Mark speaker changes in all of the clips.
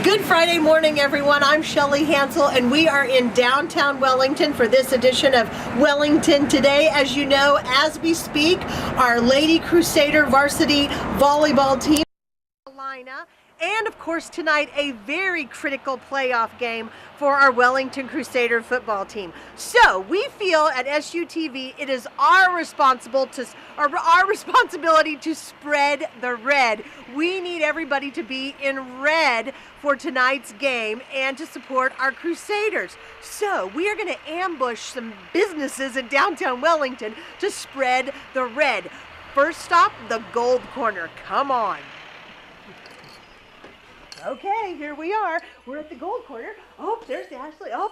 Speaker 1: Good Friday morning, everyone. I'm Shelley Hansel, and we are in downtown Wellington for this edition of Wellington Today. As you know, as we speak, our Lady Crusader varsity volleyball team, and of course tonight a very critical playoff game for our Wellington Crusader football team. So we feel at SUTV it is our responsibility to spread the red. We need everybody to be in red for tonight's game and to support our Crusaders. So we are going to ambush some businesses in downtown Wellington to spread the red. First stop, the Gold Corner. Come on. Okay, here we are. We're at the Gold Corner. Oh, there's Ashley. Oh.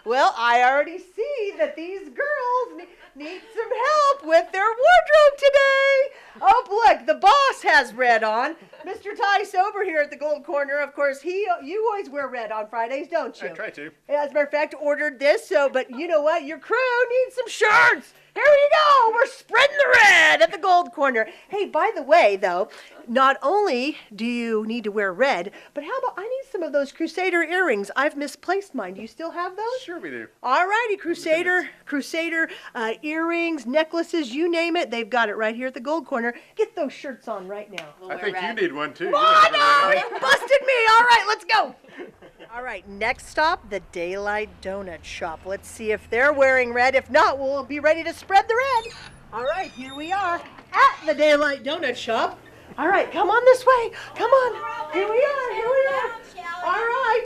Speaker 1: Well, I already see that these girls need some help with their wardrobe today. Oh, look, the boss has red on. Mr. Ty Sober here at the Gold Corner. Of course, you always wear red on Fridays, don't you?
Speaker 2: I try to.
Speaker 1: As a matter of fact, ordered this, but you know what? Your crew needs some shirts. Here you go. We're spreading the red at the Gold Corner. Hey, by the way, though, not only do you need to wear red, but how about I need some of those Crusader earrings. I've misplaced mine. Do you still have those?
Speaker 2: Sure we do.
Speaker 1: All righty, Crusader earrings, necklaces, you name it. They've got it right here at the Gold Corner. Get those shirts on right now.
Speaker 2: I think you need one too.
Speaker 1: Oh, no, you busted me. All right, let's go. All right, next stop, the Daylight Donut Shop. Let's see if they're wearing red. If not, we'll be ready to spread the red. All right, here we are at the Daylight Donut Shop. All right, come on this way. Come on. Here we are. All right.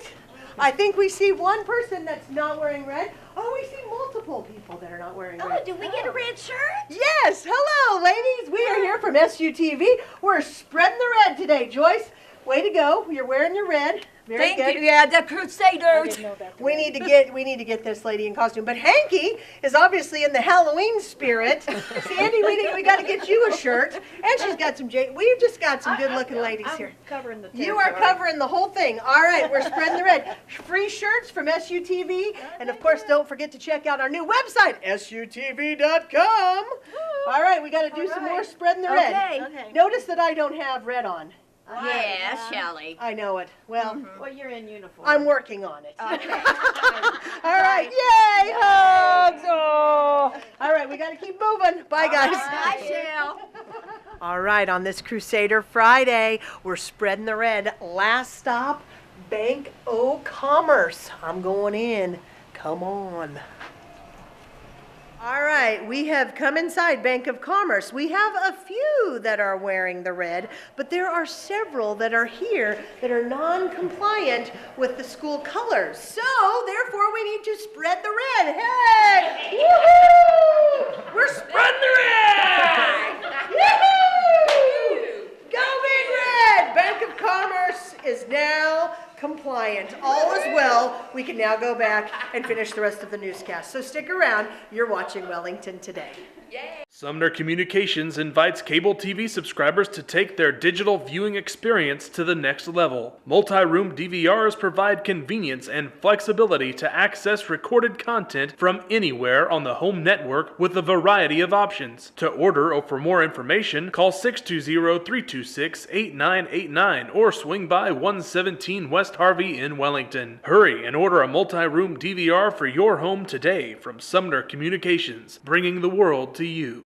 Speaker 1: I think we see one person that's not wearing red. Oh, we see multiple people that are not wearing red.
Speaker 3: Oh, did we get a red shirt?
Speaker 1: Yes. Hello, ladies. We are here from SUTV. We're spreading the red today. Joyce, way to go. You're wearing your red. Very
Speaker 3: Thank
Speaker 1: good.
Speaker 3: you. Yeah, the Crusaders.
Speaker 1: We need to get this lady in costume. But Hanky is obviously in the Halloween spirit. Sandy, we got to get you a shirt. And she's got some we've just got some good-looking ladies here.
Speaker 3: Covering the
Speaker 1: You are covering the whole thing. All right, we're spreading the red. Free shirts from SUTV. And of course, don't forget to check out our new website, SUTV.com. All right, we got to do some more spreading the red.
Speaker 3: Okay.
Speaker 1: Notice that I don't have red on.
Speaker 3: Yeah, Shelley.
Speaker 1: I know it. Well,
Speaker 3: Well, you're in uniform.
Speaker 1: I'm working on it.
Speaker 3: Okay.
Speaker 1: All right, yay, hugs. Oh. All right, we got to keep moving. Bye, guys.
Speaker 3: Bye, Shell.
Speaker 1: All right, on this Crusader Friday, we're spreading the red. Last stop, Bank o' Commerce. I'm going in. Come on. All right, we have come inside Bank of Commerce. We have a few that are wearing the red, but there are several that are here that are non-compliant with the school colors. So, therefore, we need to spread the red. Hey! Woohoo! We're spreading the red! Woohoo! Go Big Red! Bank of Commerce is now compliant. All is well. We can now go back and finish the rest of the newscast. So stick around. You're watching Wellington Today.
Speaker 4: Sumner Communications invites cable TV subscribers to take their digital viewing experience to the next level. Multi-room DVRs provide convenience and flexibility to access recorded content from anywhere on the home network with a variety of options. To order or for more information, call 620-326-8989 or swing by 117 West Harvey in Wellington. Hurry and order a multi-room DVR for your home today from Sumner Communications, bringing the world to you.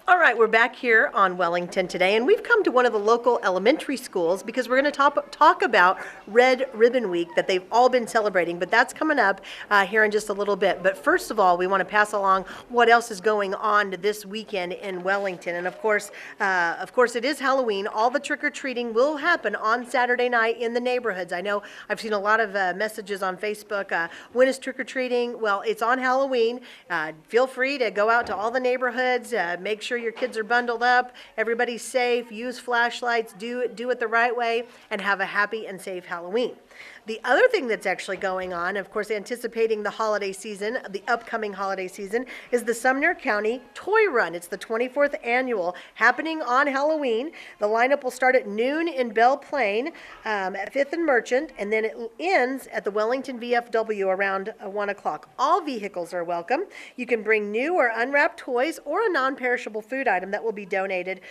Speaker 1: All right, we're back here on Wellington Today, and we've come to one of the local elementary schools because we're going to talk about Red Ribbon Week that they've all been celebrating, but that's coming up here in just a little bit. But first of all, we want to pass along what else is going on this weekend in Wellington. And of course, it is Halloween. All the trick-or-treating will happen on Saturday night in the neighborhoods. I know I've seen a lot of messages on Facebook. When is trick-or-treating? Well, it's on Halloween. Feel free to go out to all the neighborhoods, make sure your kids are bundled up, everybody's safe, use flashlights, do it the right way, and have a happy and safe Halloween. The other thing that's actually going on, of course, anticipating the holiday season, the upcoming holiday season, is the Sumner County Toy Run. It's the 24th annual, happening on Halloween. The lineup will start at noon in Belle Plaine at 5th and Merchant, and then it ends at the Wellington VFW around 1 o'clock. All vehicles are welcome. You can bring new or unwrapped toys or a non-perishable food item that will be donated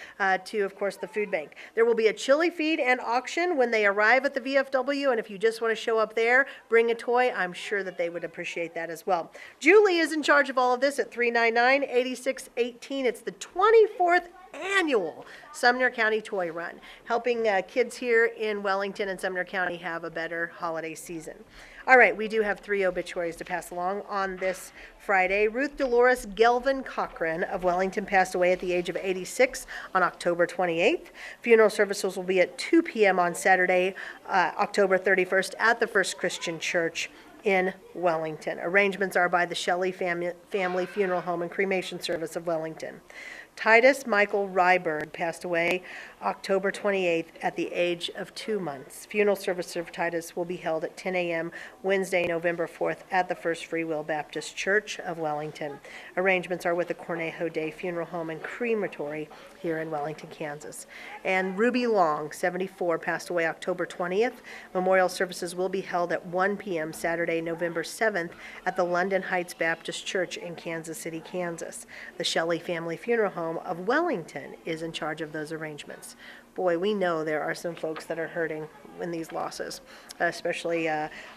Speaker 1: to, of course, the food bank. There will be a chili feed and auction when they arrive at the VFW, and if you just want to show up there, bring a toy, I'm sure that they would appreciate that as well. Julie is in charge of all of this at 399-8618. It's the 24th annual Sumner County Toy Run, helping kids here in Wellington and Sumner County have a better holiday season. All right, we do have 3 obituaries to pass along on this Friday. Ruth Dolores Gelvin Cochran of Wellington passed away at the age of 86 on October 28th. Funeral services will be at 2 p.m. on Saturday, October 31st at the First Christian Church in Wellington. Arrangements are by the Shelley Family Funeral Home and Cremation Service of Wellington. Titus Michael Ryberg passed away October 28th at the age of 2 months. Funeral service for Titus will be held at 10 a.m. Wednesday, November 4th at the First Free Will Baptist Church of Wellington. Arrangements are with the Cornejo Day Funeral Home and Crematory here in Wellington, Kansas. And Ruby Long, 74, passed away October 20th. Memorial services will be held at 1 p.m. Saturday, November 7th at the London Heights Baptist Church in Kansas City, Kansas. The Shelley Family Funeral Home of Wellington is in charge of those arrangements. Boy, we know there are some folks that are hurting in these losses, especially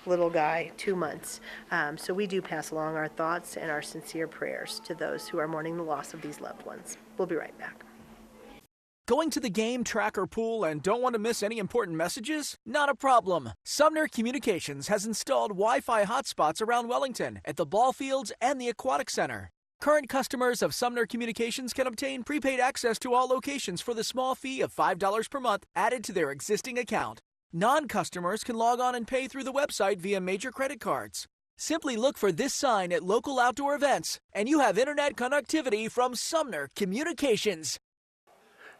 Speaker 1: little guy, 2 months. So we do pass along our thoughts and our sincere prayers to those who are mourning the loss of these loved ones. We'll be right back.
Speaker 2: Going to the game, track, or pool and don't want to miss any important messages? Not a problem. Sumner Communications has installed Wi-Fi hotspots around Wellington at the ball fields and the aquatic center. Current customers of Sumner Communications can obtain prepaid access to all locations for the small fee of $5 per month added to their existing account. Non-customers can log on and pay through the website via major credit cards. Simply look for this sign at local outdoor events, and you have internet connectivity from Sumner Communications.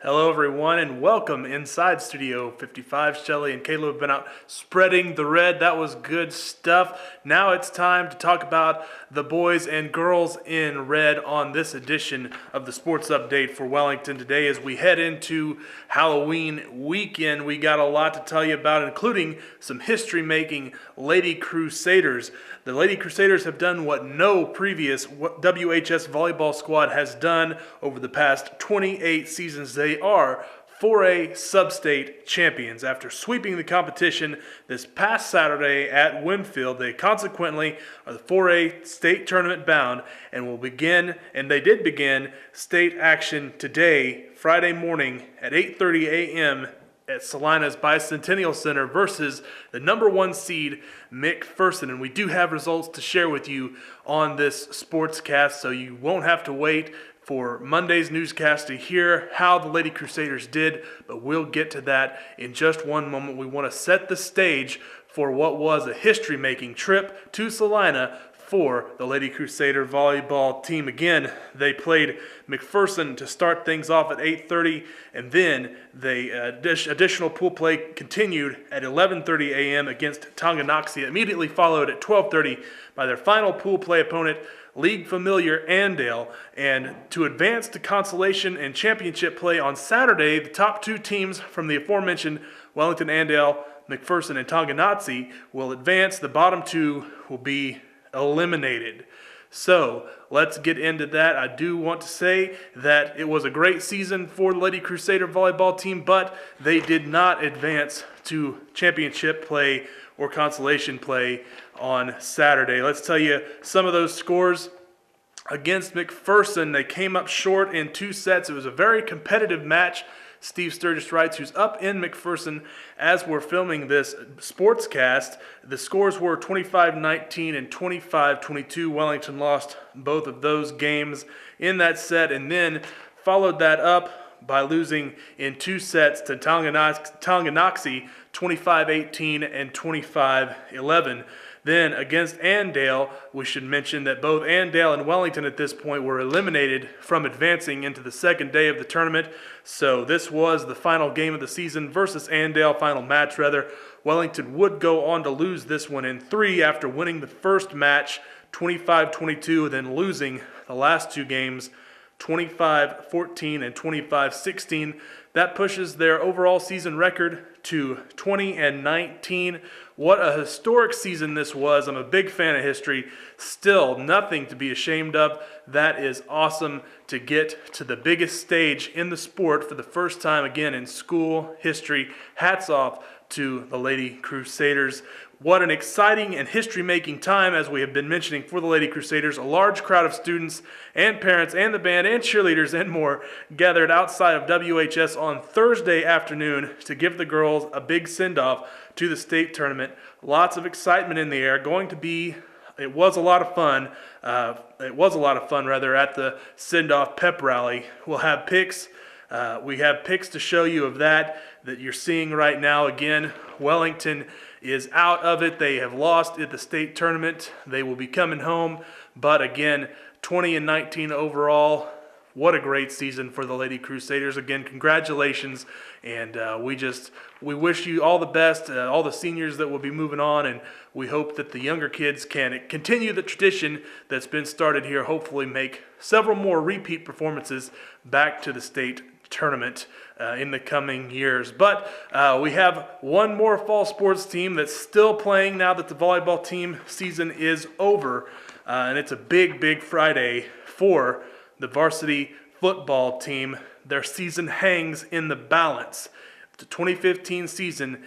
Speaker 4: Hello everyone and welcome inside Studio 55. Shelley and Caleb have been out spreading the red. That was good stuff. Now it's time to talk about the boys and girls in red on this edition of the Sports Update for Wellington Today. As we head into Halloween weekend, we got a lot to tell you about, including some history-making Lady Crusaders. The Lady Crusaders have done what no previous WHS volleyball squad has done over the past 28 seasons. They are 4A sub-state champions. After sweeping the competition this past Saturday at Winfield, they consequently are the 4A state tournament bound and they did begin state action today, Friday morning at 8:30 a.m. at Salina's Bicentennial Center versus the number 1 seed, McPherson. And we do have results to share with you on this sportscast, so you won't have to wait for Monday's newscast to hear how the Lady Crusaders did, but we'll get to that in just one moment. We want to set the stage for what was a history-making trip to Salina for the Lady Crusader volleyball team. Again, they played McPherson to start things off at 8:30, and then the additional pool play continued at 11:30 a.m. against Tonganoxie, immediately followed at 12:30 by their final pool play opponent, league familiar Andale. And to advance to consolation and championship play on Saturday, the top 2 teams from the aforementioned Wellington, Andale, McPherson, and Tonganoxie will advance. The bottom 2 will be eliminated. So let's get into that. I do want to say that it was a great season for the Lady Crusader volleyball team, but they did not advance to championship play or consolation play on Saturday. Let's tell you some of those scores. Against McPherson, they came up short in 2 sets. It was a very competitive match. Steve Sturgis writes, who's up in McPherson as we're filming this sportscast. The scores were 25-19 and 25-22. Wellington lost both of those games in that set, and then followed that up by losing in 2 sets to Tonganoxie, 25-18 and 25-11. Then against Andale, we should mention that both Andale and Wellington at this point were eliminated from advancing into the second day of the tournament. So this was the final game of the season versus Andale, final match rather. Wellington would go on to lose this one in 3 after winning the first match 25-22, then losing the last 2 games 25-14 and 25-16. That pushes their overall season record to 20-19. What a historic season this was. I'm a big fan of history. Still, nothing to be ashamed of. That is awesome to get to the biggest stage in the sport for the first time again in school history. Hats off to the Lady Crusaders. What an exciting and history-making time, as we have been mentioning, for the Lady Crusaders. A large crowd of students and parents and the band and cheerleaders and more gathered outside of WHS on Thursday afternoon to give the girls a big send-off to the state tournament. Lots of excitement in the air. It was a lot of fun. At the send-off pep rally. We'll have pics. We have pics to show you of that you're seeing right now. Again, Wellington is out of it. They have lost at the state tournament. They will be coming home. But again, 20-19 overall. What a great season for the Lady Crusaders. Again, congratulations. And we wish you all the best, all the seniors that will be moving on. And we hope that the younger kids can continue the tradition that's been started here. Hopefully make several more repeat performances back to the state tournament in the coming years. But we have one more fall sports team that's still playing now that the volleyball team season is over. And it's a big Friday for the varsity football team. Their season hangs in the balance. The 2015 season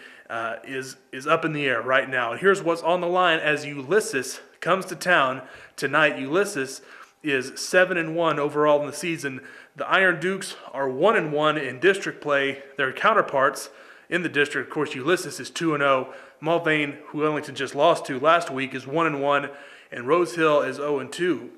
Speaker 4: is up in the air right now. And here's what's on the line as Ulysses comes to town tonight. Ulysses is 7-1 overall in the season. The Iron Dukes are 1-1 in district play. Their counterparts in the district, of course, Ulysses is 2-0. Mulvane, who Wellington just lost to last week, is 1-1, and Rose Hill is 0-2.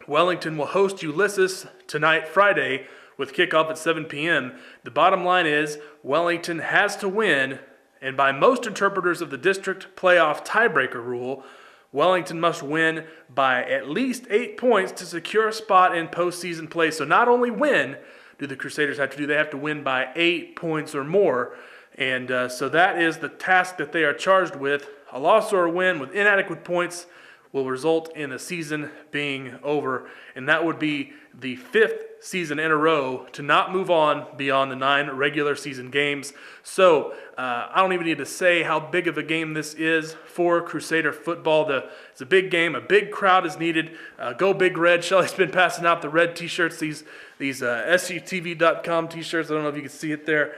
Speaker 4: Wellington will host Ulysses tonight, Friday, with kickoff at 7 p.m. The bottom line is Wellington has to win, and by most interpreters of the district playoff tiebreaker rule, Wellington must win by at least 8 points to secure a spot in postseason play. So not only win do the Crusaders have to do, they have to win by 8 points or more. And so that is the task that they are charged with. A loss or a win with inadequate points will result in the season being over. And that would be the 5th season in a row to not move on beyond the 9 regular season games. So I don't even need to say how big of a game this is for Crusader football. It's a big game. A big crowd is needed. Go Big Red. Shelley's been passing out the red T-shirts, these SUTV.com T-shirts. I don't know if you can see it there.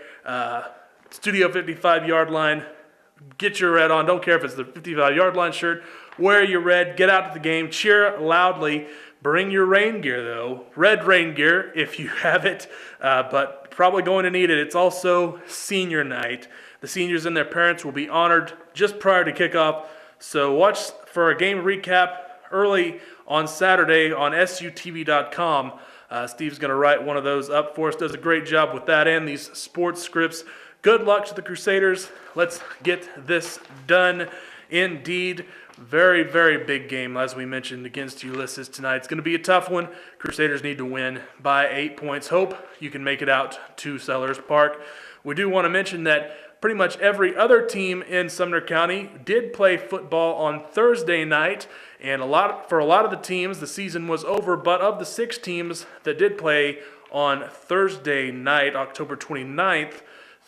Speaker 4: Studio 55-yard line. Get your red on. Don't care if it's the 55-yard line shirt. Wear your red. Get out to the game. Cheer loudly. Bring your rain gear, though. Red rain gear, if you have it, but probably going to need it. It's also senior night. The seniors and their parents will be honored just prior to kickoff. So watch for a game recap early on Saturday on SUTV.com. Steve's going to write one of those up for us. Does a great job with that and these sports scripts. Good luck to the Crusaders. Let's get this done. Indeed, very big game, as we mentioned, against Ulysses tonight. It's going to be a tough one. Crusaders need to win by 8 points. Hope you can make it out to Sellers Park. We do want to mention that pretty much every other team in Sumner County did play football on Thursday night, and for a lot of the teams, the season was over. But of the 6 teams that did play on Thursday night, October 29th,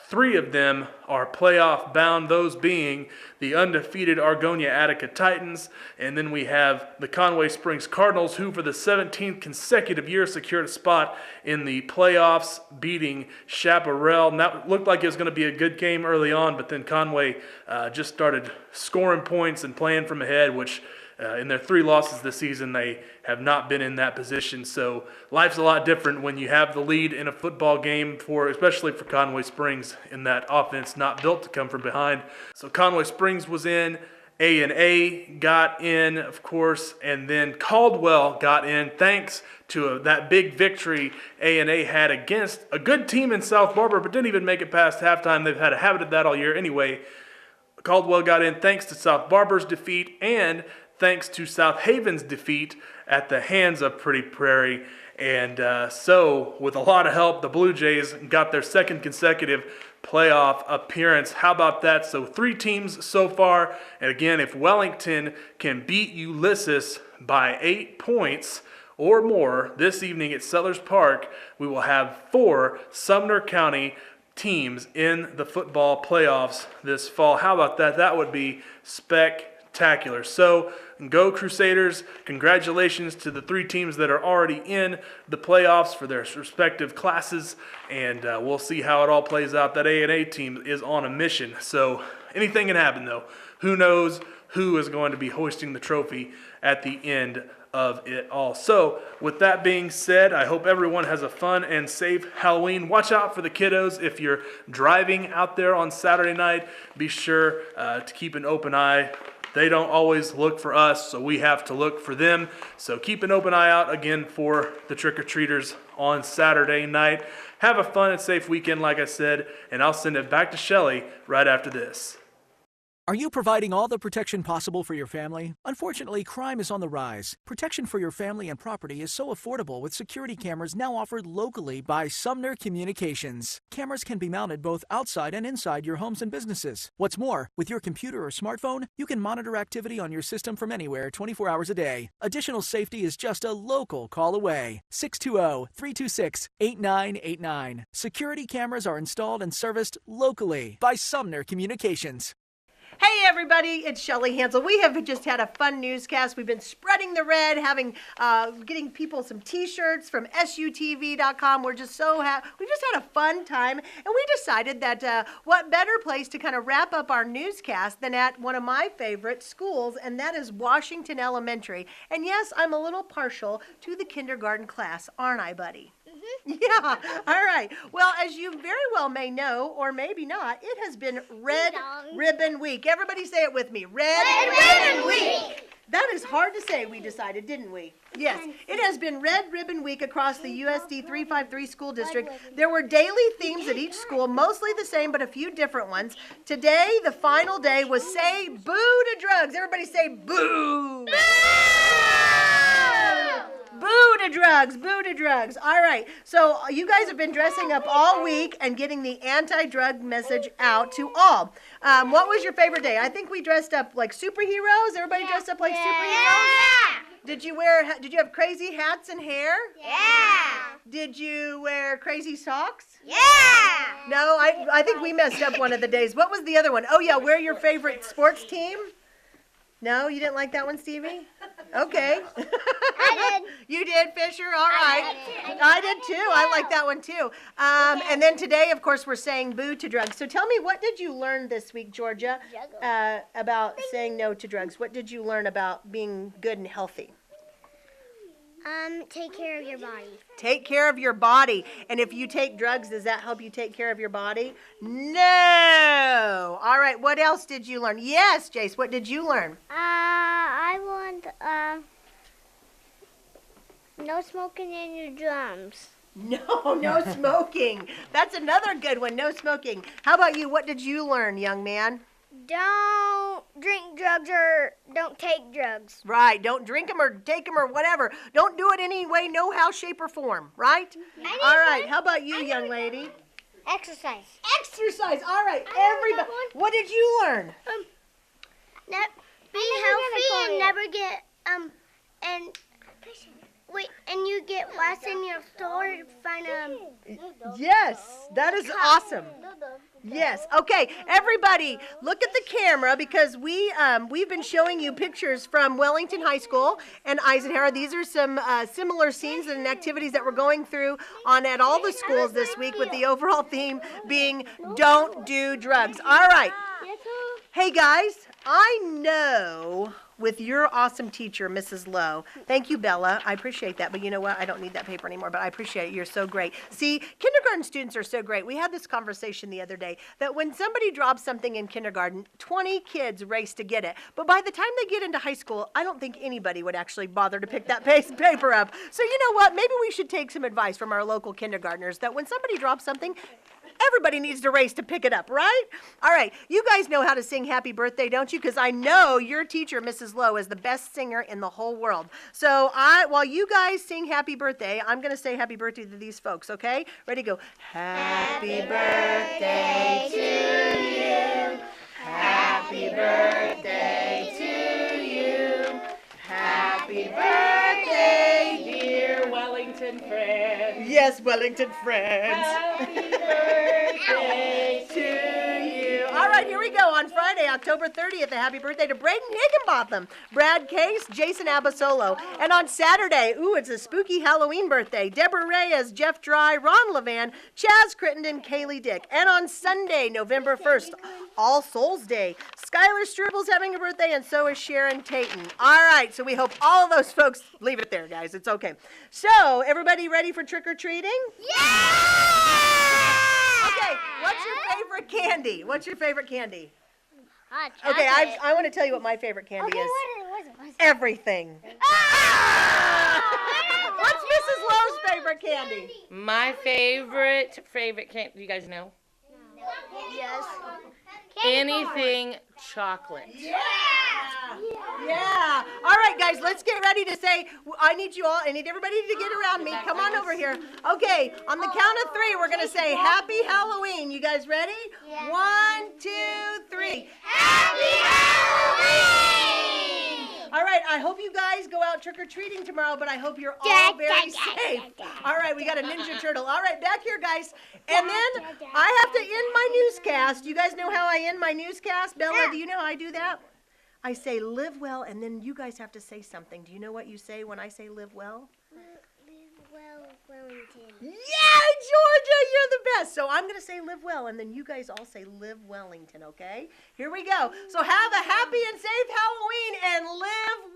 Speaker 4: 3 of them are playoff bound, those being the undefeated Argonia Attica Titans, and then we have the Conway Springs Cardinals, who for the 17th consecutive year secured a spot in the playoffs, beating Chaparral. And that looked like it was going to be a good game early on, but then Conway just started scoring points and playing from ahead, which in their 3 losses this season, they have not been in that position. So life's a lot different when you have the lead in a football game, especially for Conway Springs, in that offense not built to come from behind. So Conway Springs was in, A&A got in, of course, and then Caldwell got in thanks to that big victory A&A had against a good team in South Barbara, but didn't even make it past halftime. They've had a habit of that all year anyway. Caldwell got in thanks to South Barbara's defeat and thanks to South Haven's defeat at the hands of Pretty Prairie. And so, with a lot of help, the Blue Jays got their 2nd consecutive playoff appearance. How about that? So 3 teams so far. And again, if Wellington can beat Ulysses by 8 points, or more this evening at Settlers Park, we will have 4 Sumner County teams in the football playoffs this fall. How about that? That would be spectacular. So go Crusaders. Congratulations to the 3 teams that are already in the playoffs for their respective classes, and we'll see how it all plays out. That A&A team is on a mission, so anything can happen though. Who knows who is going to be hoisting the trophy at the end of it all. So with that being said, I hope everyone has a fun and safe Halloween. Watch out for the kiddos. If you're driving out there on Saturday night, be sure to keep an open eye. They don't always look for us, so we have to look for them. So keep an open eye out again for the trick-or-treaters on Saturday night. Have a fun and safe weekend, like I said, and I'll send it back to Shelley right after this.
Speaker 2: Are you providing all the protection possible for your family? Unfortunately, crime is on the rise. Protection for your family and property is so affordable with security cameras now offered locally by Sumner Communications. Cameras can be mounted both outside and inside your homes and businesses. What's more, with your computer or smartphone, you can monitor activity on your system from anywhere 24 hours a day. Additional safety is just a local call away. 620-326-8989. Security cameras are installed and serviced locally by Sumner Communications.
Speaker 1: Hey everybody, it's Shelley Hansel. We have just had a fun newscast. We've been spreading the red, getting people some t-shirts from SUTV.com. We're just so happy. We just had a fun time, and we decided that what better place to kind of wrap up our newscast than at one of my favorite schools, and that is Washington Elementary. And yes, I'm a little partial to the kindergarten class, aren't I, buddy? Yeah, all right. Well, as you very well may know, or maybe not, it has been Red Ribbon Week. Everybody say it with me. Red Ribbon Week. That is hard to say, we decided, didn't we? Yes, it has been Red Ribbon Week across the USD 353 school district. There were daily themes at each school, mostly the same, but a few different ones. Today, the final day was Say Boo to Drugs. Everybody say boo. Boo! Boo to drugs, boo to drugs. All right, so you guys have been dressing up all week and getting the anti-drug message out to all. What was your favorite day? I think we dressed up like superheroes. Everybody dressed up like superheroes? Did you have crazy hats and hair?
Speaker 5: Yeah.
Speaker 1: Did you wear crazy socks?
Speaker 5: Yeah.
Speaker 1: No, I think we messed up one of the days. What was the other one? Oh yeah, wear your favorite sports team? No, you didn't like that one, Stevie? Okay.
Speaker 5: I did.
Speaker 1: You did, Fisher? All right. I did too. I like that one too. And then today, of course, we're saying boo to drugs. So tell me, what did you learn this week, Georgia, about saying no to drugs? What did you learn about being good and healthy?
Speaker 5: Take care of your body.
Speaker 1: Take care of your body. And if you take drugs, does that help you take care of your body? No. All right. What else did you learn? Yes, Jace. What did you learn?
Speaker 5: I want no smoking in your drums.
Speaker 1: No smoking. That's another good one. No smoking. How about you? What did you learn, young man?
Speaker 5: Don't drink drugs or don't take drugs.
Speaker 1: Right. Don't drink them or take them or whatever. Don't do it any way, no how, shape, or form. Right? All right. How about you, young lady?
Speaker 5: Exercise.
Speaker 1: Exercise. All right. Everybody. What did you learn?
Speaker 5: Be healthy and never get and you get lost in your store to find
Speaker 1: Yes. That is awesome. Yes. Okay, everybody, look at the camera because we've been showing you pictures from Wellington High School and Eisenhower. These are some similar scenes and activities that we're going through at all the schools this week, with the overall theme being don't do drugs. All right. Hey guys, I know with your awesome teacher, Mrs. Lowe. Thank you, Bella. I appreciate that. But you know what? I don't need that paper anymore, but I appreciate it. You're so great. See, kindergarten students are so great. We had this conversation the other day that when somebody drops something in kindergarten, 20 kids race to get it. But by the time they get into high school, I don't think anybody would actually bother to pick that paper up. So you know what? Maybe we should take some advice from our local kindergartners that when somebody drops something, everybody needs to race to pick it up, right? All right, you guys know how to sing Happy Birthday, don't you? Because I know your teacher, Mrs. Lowe, is the best singer in the whole world. So while you guys sing Happy Birthday, I'm going to say Happy Birthday to these folks, okay? Ready, go. Happy birthday to you. Happy birthday to you. Happy birthday, dear Yes, Wellington friends. Happy birthday to you. All right, here we go. On Friday, October 30th, a happy birthday to Braden Higginbotham, Brad Case, Jason Abasolo. And on Saturday, it's a spooky Halloween birthday. Deborah Reyes, Jeff Dry, Ron Levan, Chaz Crittenden, Kaylee Dick. And on Sunday, November 1st, All Souls Day. Skylar Stribble's having a birthday, and so is Sharon Tayton. All right, so we hope all of those folks, leave it there, guys. It's okay. So, everybody ready for trick-or-treating?
Speaker 5: Yeah!
Speaker 1: Okay, what's your favorite candy? What's your favorite candy?
Speaker 5: Hot
Speaker 1: Okay,
Speaker 5: chocolate.
Speaker 1: I want to tell you what my favorite candy
Speaker 5: Okay,
Speaker 1: is.
Speaker 5: what is it?
Speaker 1: Everything. What's Mrs. Lowe's favorite candy?
Speaker 6: My favorite candy, do you guys know?
Speaker 5: Yes.
Speaker 6: Anything chocolate.
Speaker 1: Yeah. All right, guys, let's get ready to say, I need everybody to get around me. Come on over here. Okay, on the count of 3, we're going to say Happy Halloween. You guys ready?
Speaker 5: Yeah.
Speaker 1: 1, 2, 3.
Speaker 5: Happy Halloween!
Speaker 1: All right, I hope you guys go out trick-or-treating tomorrow, but I hope you're all very safe. All right, we got a Ninja Turtle. All right, back here, guys. And then I have to end my newscast. You guys know how I end my newscast? Bella, do you know how I do that? I say live well, and then you guys have to say something. Do you know what you say when I say live well?
Speaker 5: Live well, Wellington.
Speaker 1: Yeah, Georgia, you're the best. So I'm going to say live well, and then you guys all say live Wellington, okay? Here we go. So have a happy and safe Halloween, and live